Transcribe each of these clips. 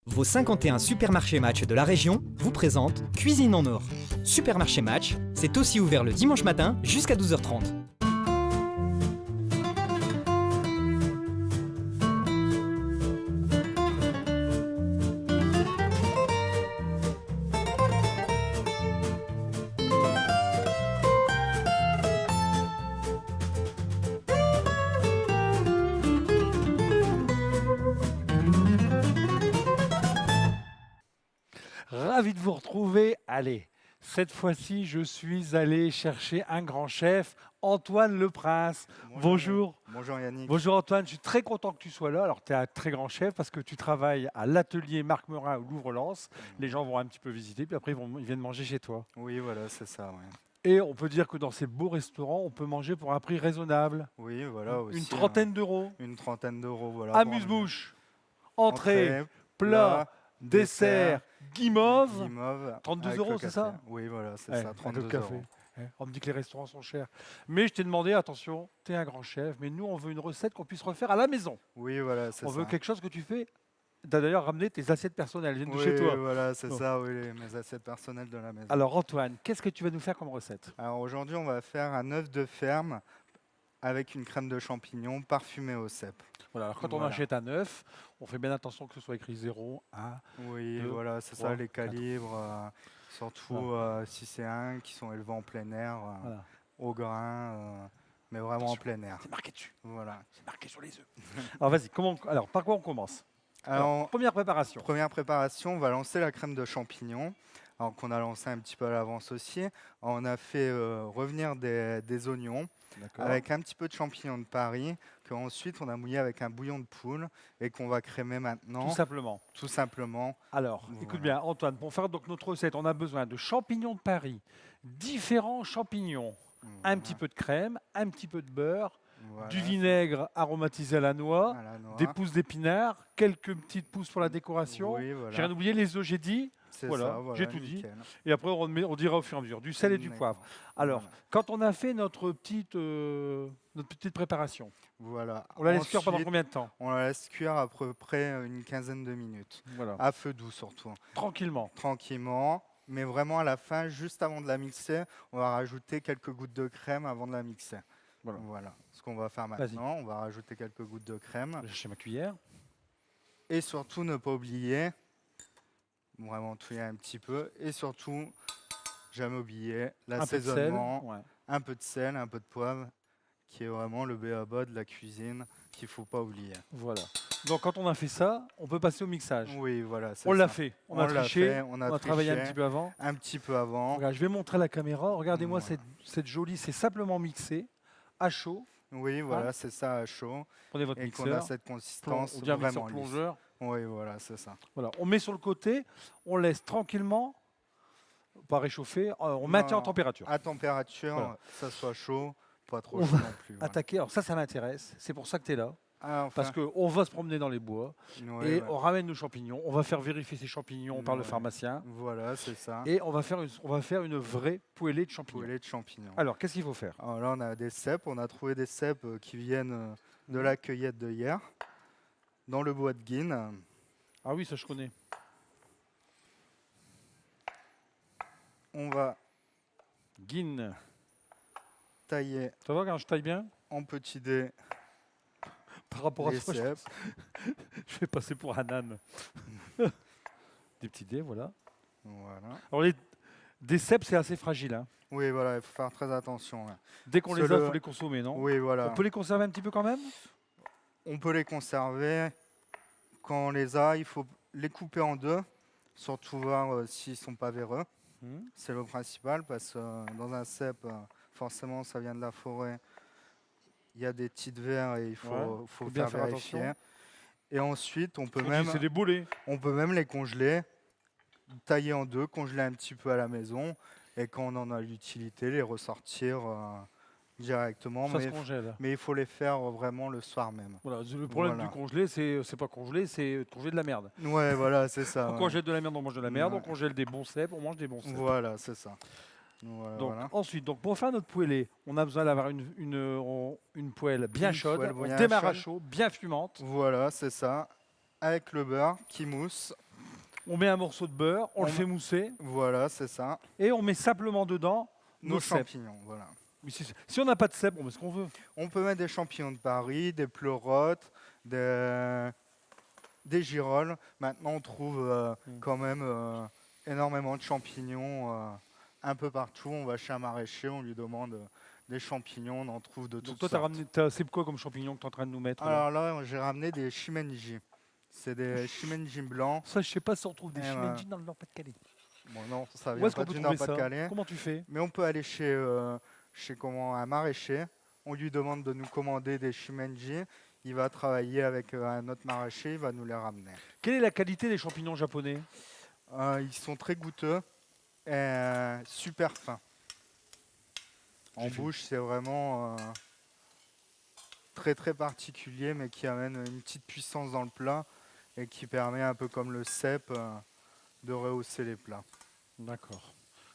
Vos 51 supermarchés Match de la région vous présentent Cuisine en Or. Supermarché Match, c'est aussi ouvert le dimanche matin jusqu'à 12h30. Ravi de vous retrouver. Allez, cette fois-ci, je suis allé chercher un grand chef, Antoine Le Prince. Bonjour. Bonjour Yannick. Bonjour Antoine, je suis très content que tu sois là. Alors, tu es un très grand chef parce que tu travailles à l'atelier Marc Meurin au Louvre-Lens. Les gens vont un petit peu visiter, puis après, ils viennent manger chez toi. Oui, voilà, c'est ça. Ouais. Et on peut dire que dans ces beaux restaurants, on peut manger pour un prix raisonnable. Oui, voilà aussi. Une trentaine d'euros. Une trentaine d'euros, voilà. Amuse-bouche, entrée, plat, dessert, guimauve. 32 avec euros, le c'est café. ça? Oui, voilà, c'est Ouais, ça, avec 32 le café. euros. Ouais. On me dit que les restaurants sont chers. Mais je t'ai demandé, attention, tu es un grand chef, mais nous, on veut une recette qu'on puisse refaire à la maison. Oui, voilà, c'est ça. On veut quelque chose que tu fais. Tu as d'ailleurs ramené tes assiettes personnelles, elles viennent de chez toi. Oui, voilà, c'est Bon. ça, oui, mes assiettes personnelles de la maison. Alors Antoine, qu'est-ce que tu vas nous faire comme recette? Alors aujourd'hui, on va faire un œuf de ferme avec une crème de champignons parfumée au cèpe. Voilà, alors quand on Voilà. achète un œuf, on fait bien attention que ce soit écrit 0, 1. Oui, 2, voilà, c'est 3, ça, les 4. calibres, surtout 6 et 1 qui sont élevés en plein air, Voilà. au grain, mais vraiment Attention. en plein air. C'est marqué dessus, Voilà. c'est marqué sur les œufs. Alors vas-y, alors par quoi on commence? Alors, Première préparation. première préparation, on va lancer la crème de champignons, alors qu'on a lancé un petit peu à l'avance aussi. On a fait revenir des oignons D'accord. avec un petit peu de champignons de Paris, qu'ensuite on a mouillé avec un bouillon de poule et qu'on va crémer maintenant, Tout simplement. tout simplement. Alors, Voilà. écoute bien, Antoine, pour faire donc notre recette, on a besoin de champignons de Paris, différents champignons, un Voilà, petit peu de crème, un petit peu de beurre, voilà, du vinaigre aromatisé à la noix, à la noix. des pousses d'épinards, quelques petites pousses pour la décoration. Oui, voilà. J'ai rien oublié, les œufs, j'ai dit. C'est Voilà, ça, voilà, j'ai tout dit. nickel. Et après, on dira au fur et à mesure, du sel et du D'accord. poivre. Alors, Voilà. quand on a fait notre petite préparation, Voilà. on la laisse cuire pendant Ensuite, combien de temps? on la laisse cuire à peu près une quinzaine de minutes, Voilà, à feu doux surtout. tranquillement. Tranquillement, mais vraiment à la fin, juste avant de la mixer, on va rajouter quelques gouttes de crème avant de la mixer. Voilà. Voilà ce qu'on va faire Vas-y. maintenant. On va rajouter quelques gouttes de crème. Je vais chercher ma cuillère. Et surtout, ne pas oublier, vraiment touiller un petit peu. Et surtout, jamais oublier Un peu de sel. l'assaisonnement, Ouais. un peu de sel, un peu de poivre, qui est vraiment le b.a-ba de la cuisine, qu'il ne faut pas oublier. Voilà. Donc quand on a fait ça, on peut passer au mixage. Oui, voilà, c'est On l'a ça. fait, on On a l'a triché, fait, on a travaillé un triché. petit peu avant. Un petit peu avant. Regarde, je vais montrer à la caméra. Regardez-moi Voilà. cette jolie, c'est simplement mixé, à chaud. Oui, voilà, c'est ça à chaud. Prenez votre Et qu'on a mixeur. cette consistance On dit un mixeur vraiment lisse. plongeur. Oui, voilà, c'est ça. Voilà. On met sur le côté, on laisse tranquillement, pas réchauffer, on maintient en Non, température. À température, Voilà. ça soit chaud, pas trop On chaud va non plus. Voilà. Attaquer, alors ça m'intéresse, c'est pour ça que tu es là. Ah, enfin, Parce qu'on va se promener dans les bois ouais, et ouais. on ramène nos champignons, on va faire vérifier ces champignons par le Ouais. pharmacien Voilà, c'est ça. et on va faire une vraie poêlée de champignons. Poêlée de champignons. Alors, qu'est-ce qu'il faut faire? Alors là, on a des cèpes. On a trouvé des cèpes qui viennent de la cueillette de hier, dans le bois de Guine. Ah oui, ça je connais. On va Guine. tailler Ça va quand je taille bien? en petits dés Par rapport à les toi, cèpes. je vais passer pour un âne. Des petits dés, voilà. Voilà. Alors, des cèpes, c'est assez fragile. Hein. Oui, voilà, il faut faire très attention. Là. Dès qu'on les a, il Ceux-le- faut les consommer, non? Oui, voilà. On peut les conserver un petit peu quand même? On peut les conserver. Quand on les a, il faut les couper en deux, surtout voir s'ils ne sont pas véreux. C'est le principal parce que dans un cèpe, forcément, ça vient de la forêt. Il y a des petites vers et il faut, Ouais, faut faut bien faire faire vérifier. attention. Et ensuite, C'est des boulets. on peut même les congeler, tailler en deux, congeler un petit peu à la maison et quand on en a l'utilité, les ressortir directement. Ça se congèle. Mais il faut les faire vraiment le soir même. Voilà. Le problème Voilà. du congelé, c'est pas congelé, c'est congeler de la merde. Ouais, voilà, c'est ça. On ouais. congèle de la merde, on mange de la merde. Ouais. On congèle des bons cèpes, on mange des bons cèpes. Voilà, c'est ça. Voilà, Donc, voilà. ensuite, donc, pour faire notre poêlée, on a besoin d'avoir une poêle bien Une chaude. poêle On bien démarre à chaude. chaud, bien fumante. Voilà, c'est ça. Avec le beurre qui mousse. On met un morceau de beurre, on le On- fait mousser Voilà, c'est ça. et on met simplement dedans Nos nos cèpes. champignons, voilà. Mais si on n'a pas de cèpes, on met ce qu'on veut. On peut mettre des champignons de Paris, des pleurotes, des girolles. Maintenant, on trouve quand même énormément de champignons un peu partout. On va chez un maraîcher, on lui demande des champignons, on en trouve de Donc toutes toi, sortes. c'est quoi comme champignon que tu es en train de nous mettre là Alors là, j'ai ramené des chimenji. C'est des chimenji blancs. Ça, je sais pas si on trouve des Eh chimenji ben, dans le Nord-Pas-de-Calais. Bon, non, ça Où vient est-ce qu'on pas peut du trouver ça? Nord-Pas-de-Calais. Comment tu fais? Mais on peut aller chez un maraîcher. On lui demande de nous commander des chimenji. Il va travailler avec un autre maraîcher. Il va nous les ramener. Quelle est la qualité des champignons japonais? Ils sont très goûteux et super fins. En J'ai fait- bouche, c'est vraiment très très particulier, mais qui amène une petite puissance dans le plat et qui permet, un peu comme le cèpe, de rehausser les plats. D'accord.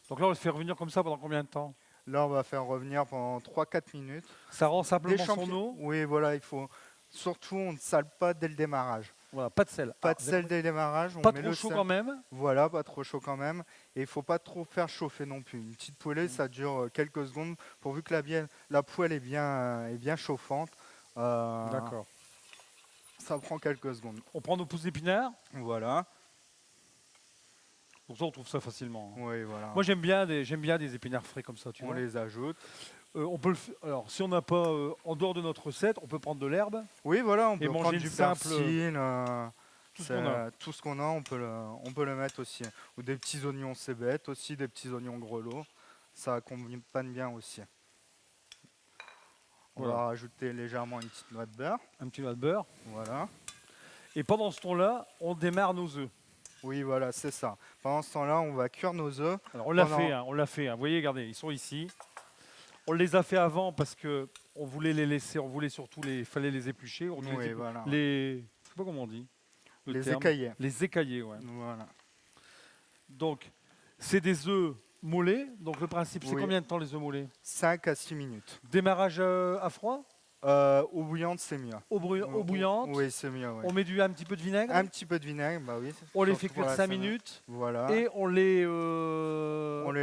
Donc là, on le fait revenir comme ça pendant combien de temps? Là, on va faire revenir pendant 3-4 minutes. Ça rend Des simplement son champignons. eau. Oui, voilà, il faut. Surtout, on ne sale pas dès le démarrage. Voilà, pas de sel. Pas Ah, de sel dès le démarrage. On pas met trop le chaud sel. quand même. Voilà, pas trop chaud quand même. Et il ne faut pas trop faire chauffer non plus. Une petite poêlée, ça dure quelques secondes, pourvu que la poêle est bien chauffante. D'accord. Ça prend quelques secondes. On prend nos pousses d'épinards. Voilà. Pour ça, on trouve ça facilement. Oui, voilà. Moi, j'aime bien des épinards frais comme ça. Tu on vois. les ajoute. On peut alors, si on n'a pas en dehors de notre recette, on peut prendre de l'herbe. Oui, voilà, on Et peut manger prendre une du simple- persil. Tout ce qu'on a. Tout ce qu'on a, on peut le mettre aussi. Ou des petits oignons cébettes aussi, des petits oignons grelots. Ça accompagne bien aussi. On Voilà. va rajouter légèrement une petite noix de beurre. Un petit noix de beurre. Voilà. Et pendant ce temps-là, on démarre nos œufs. Oui, voilà, c'est ça. Pendant ce temps-là, on va cuire nos œufs. Alors on l'a Pendant- fait, hein, on l'a fait. Vous voyez, regardez, ils sont ici. On les a fait avant parce que on voulait les laisser, on voulait surtout fallait les éplucher. On Oui, les, voilà. je sais pas comment on dit. le Les terme. écaillés. Les écaillés, ouais. Voilà. Donc, c'est des œufs mollets. Donc le principe, c'est Oui. combien de temps les œufs mollets? 5 à 6 minutes. Démarrage à froid, Eau bouillante, c'est mieux. eau bouillante. Oui, c'est mieux. Ouais. On met un petit peu de vinaigre. Un petit peu de vinaigre, bah oui. On les surtout fait pour cuire la 5 salade. minutes. Voilà. Et on les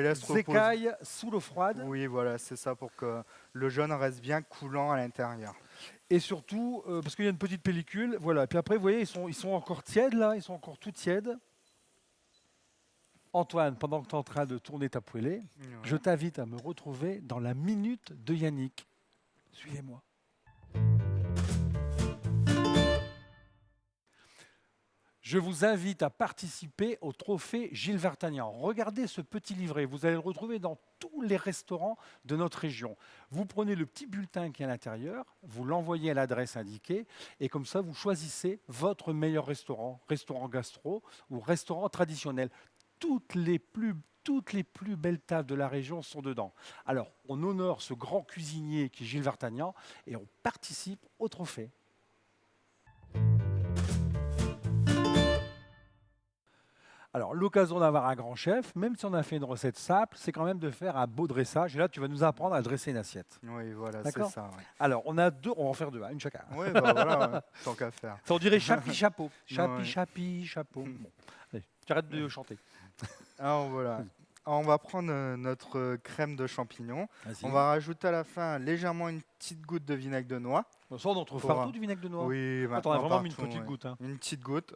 laisse reposer. écaille sous l'eau froide. Oui, voilà, c'est ça pour que le jaune reste bien coulant à l'intérieur. Et surtout, parce qu'il y a une petite pellicule, voilà. Puis après, vous voyez, ils sont encore tièdes là, ils sont encore tout tièdes. Antoine, pendant que tu es en train de tourner ta poêlée, je t'invite à me retrouver dans la minute de Yannick. Suivez-moi. Je vous invite à participer au trophée Gilles Vertagnan. Regardez ce petit livret, vous allez le retrouver dans tous les restaurants de notre région. Vous prenez le petit bulletin qui est à l'intérieur, vous l'envoyez à l'adresse indiquée et comme ça vous choisissez votre meilleur restaurant, restaurant gastro ou restaurant traditionnel. Toutes les plus belles tables de la région sont dedans. Alors, on honore ce grand cuisinier qui est Gilles Vertagnan et on participe au trophée. Alors, l'occasion d'avoir un grand chef, même si on a fait une recette simple, c'est quand même de faire un beau dressage. Et là, tu vas nous apprendre à dresser une assiette. Oui, voilà, c'est D'accord. ça. Ouais. Alors, on a deux, on va en faire deux, hein, une chacun. Oui, bah voilà, ouais, tant qu'à faire. Ça, on dirait chapi, chapeau. Chapi, Ouais. chapi, chapeau. Bon, allez, tu arrêtes de chanter. Alors voilà. Alors, on va prendre notre crème de champignons. Vas-y. On va rajouter à la fin légèrement une petite goutte de vinaigre de noix. Ça, on en trouve Pour partout un- du vinaigre de noix. Oui, Attends, on a maintenant vraiment mis une partout, petite ouais. goutte. Hein. Une petite goutte,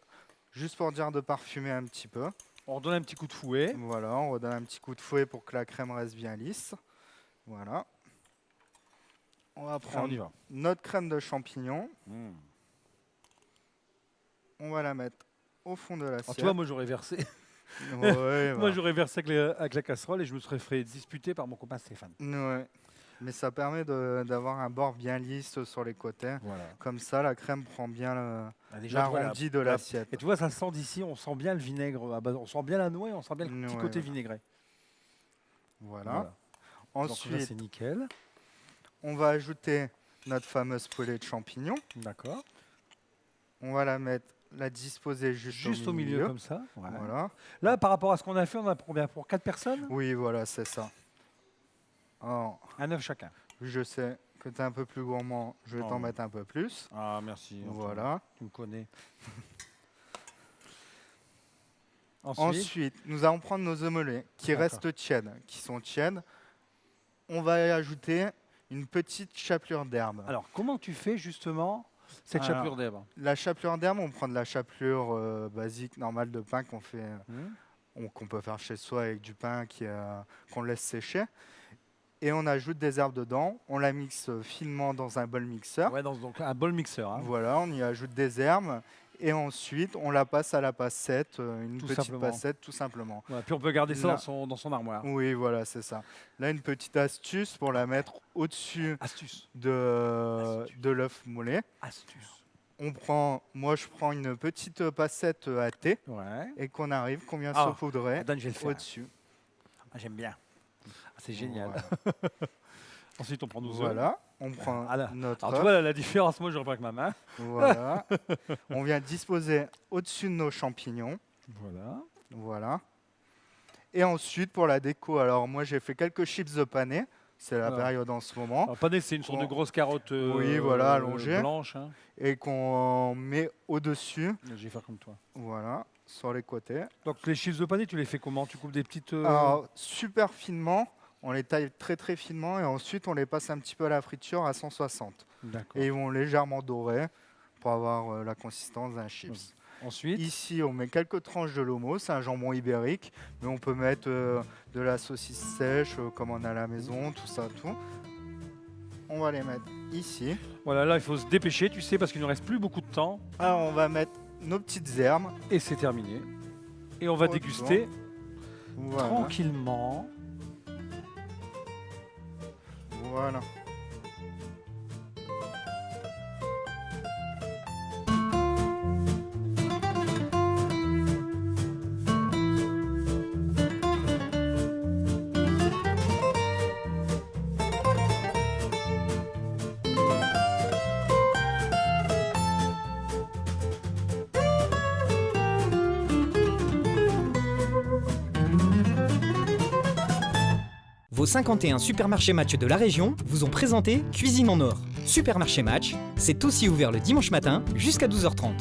juste pour dire de parfumer un petit peu. On redonne un petit coup de fouet. Voilà, on redonne un petit coup de fouet pour que la crème reste bien lisse. Voilà. On va Allez, on prendre y va. notre crème de champignons. Mmh. On va la mettre au fond de Alors, l'assiette. tu vois, moi j'aurais versé. Ouais, Moi j'aurais versé avec la casserole et je me serais fait disputer par mon copain Stéphane. ouais. Mais ça permet d'avoir un bord bien lisse sur les côtés. Voilà. Comme ça, la crème prend bien Ah, déjà, tu vois, l'arrondi de l'assiette. Et tu vois, ça sent d'ici, on sent bien le vinaigre. On sent bien la noix et on sent bien le petit Ouais, côté ouais. vinaigré. Voilà. Donc là, Ensuite, c'est nickel. on va ajouter notre fameuse poêlée de champignons. D'accord. On va la disposer Juste au milieu comme ça. Voilà. Voilà. Là, par rapport à ce qu'on a fait, on a pour combien? Pour 4 personnes? Oui, voilà, c'est ça. Alors, Un œuf chacun. je sais que tu es un peu plus gourmand, je vais Oh. t'en mettre un peu plus. Ah, merci. Voilà. Tu me connais. Ensuite, nous allons prendre nos omelets qui D'accord. restent tièdes, qui sont tièdes. On va y ajouter une petite chapelure d'herbe. alors comment tu fais justement cette Alors, chapelure d'herbe? La chapelure d'herbe, on prend de la chapelure basique, normale de pain qu'on fait, qu'on peut faire chez soi avec du pain qu'on laisse sécher. Et on ajoute des herbes dedans. On la mixe finement dans un bol mixeur. Ouais, donc un bol mixeur. Hein. Voilà, on y ajoute des herbes. Et ensuite, on la passe à la passette, une Tout petite simplement. passette tout simplement. Ouais, puis on peut garder ça Là- dans son armoire. Oui, voilà, c'est ça. Là, une petite astuce pour la mettre au-dessus Astuce. de l'œuf moulé. Astuce. Moi, je prends une petite passette à thé Ouais. et qu'on vient Ah. saupoudrer Dan, je vais le faire. au-dessus. Ah, j'aime bien. Ah, c'est génial. Voilà. Ensuite, on prend nos œufs. Voilà, on prend Ah là. notre Alors, tu œuf. vois la différence, moi, je reprends avec ma main. Voilà. On vient disposer au-dessus de nos champignons. Voilà. Voilà. Et ensuite, pour la déco, alors moi, j'ai fait quelques chips de pané. C'est la Alors. période en ce moment. Alors, pané, c'est une sorte de grosse carotte Oui, voilà, allongée. blanche. Hein. Et qu'on met au-dessus. Je vais faire comme toi. Voilà, sur les côtés. Donc, les chips de pané, tu les fais comment? Tu coupes des petites... Alors, super finement. On les taille très très finement et ensuite on les passe un petit peu à la friture à 160. D'accord. Et ils vont légèrement dorer pour avoir la consistance d'un chips. Ensuite, Ici, on met quelques tranches de lomo, c'est un jambon ibérique, mais on peut mettre de la saucisse sèche comme on a à la maison, tout ça, tout. On va les mettre ici. voilà, là, il faut se dépêcher, tu sais, parce qu'il ne reste plus beaucoup de temps. Alors, on va mettre nos petites herbes. Et c'est terminé. Et on va Autour. déguster Voilà. tranquillement. Voilà. Vos 51 supermarchés Match de la région vous ont présenté Cuisine en Or. Supermarché Match, c'est aussi ouvert le dimanche matin jusqu'à 12h30.